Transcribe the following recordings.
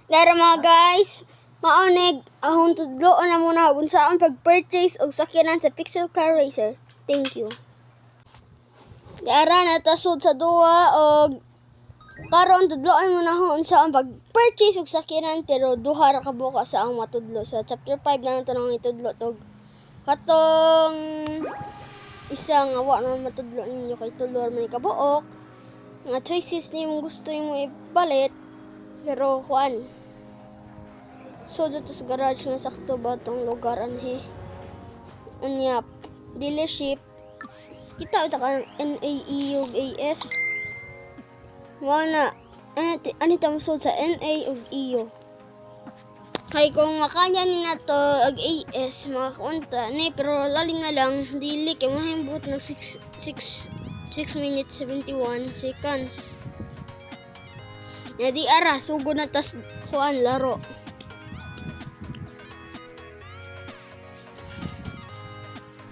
Dara mga guys, maonig ahong tudloon na muna kung saan pag-purchase og sakyanan sa Pixel Car Racer. Thank you. Dara natasod sa duwa og karon tudloon muna kung saan pag-purchase og sakyanan pero duha ra ka buka sa ang matudlo sa chapter 5 na nato nang itudlo tog katong isang awa na matudlo ninyo kay tulor man kabuok nga choices ni mong gusto nimo ipalit pero kuan so dito sa garage nga sakto ba tong lugar anhi unya dealership kita uta ka NAE ug AS wala ani ta masud sa NA ug EU kay kung makanya ni nato ag AS makakunta ni pero lalim na lang dili kay mahimbot ng 6 minutes 71 seconds. Ya di ara sugod na tas kuan laro.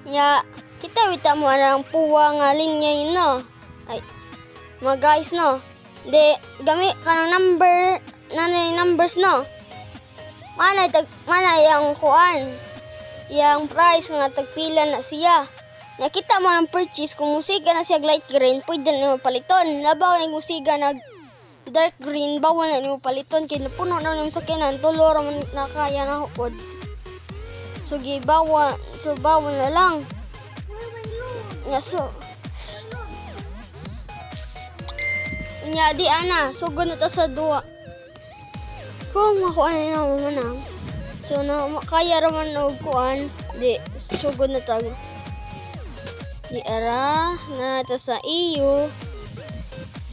Ya kita wita mo ang puwa nga linya no. Ay mga guys no. De gamit kanang number nanay numbers no. Mana yang kuan. Yang price nga tagpila na siya. Nakita mo ng purchase kung musiga na siya light green, pwede na mo paliton. Labaw na yung musiga na dark green, bawal na mo paliton. Kaya napuno na yung sakyanan, tulor man na kaya na hukod. So, bawal na lang. Nya, di ana, sugod na ta sa duwa. Kung makuha na mo manang. So, kaya raman na kuan, di, sugod na tayo. Di ara na ito sa EU.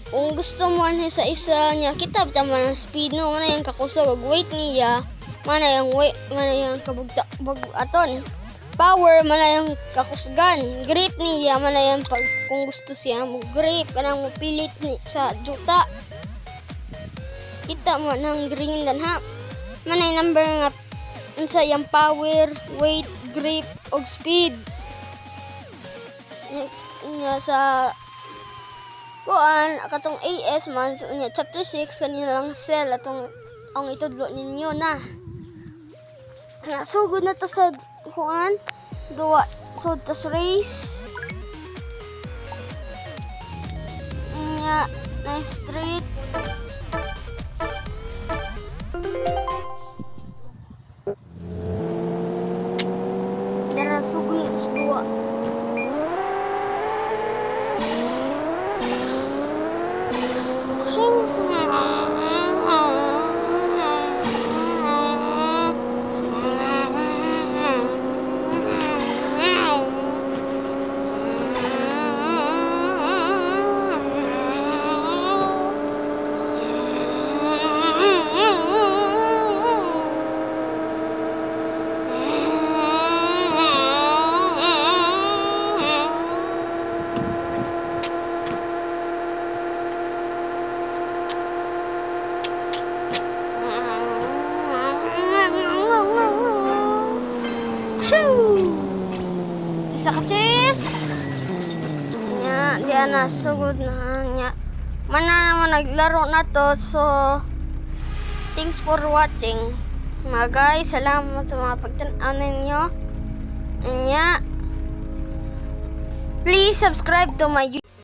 Kung gusto mo sa isa niya, kita man ang speed no, mana yung kakusog og weight niya, mana yung kabugta aton. Power mana yung kakusgan, grip niya, mana yung pag kung gusto siya mo grip kanang mo pilit ni sa juta. Kita mo nang green dan ha. Mana yung number nga unsa yung power, weight, grip og speed. Nya sa kuan katong AS man so nya chapter 6 kanina lang cell atong ang itudlo ninyo na nasugod na ta sa kuan duwa so tas race nya na street dara sugod sa duwa. Isa ka sis nya di ana sugod na nya mana naman naglaro na to so thanks for watching mga guys, salamat sa mga pagtan-aw ninyo nya please subscribe to my YouTube.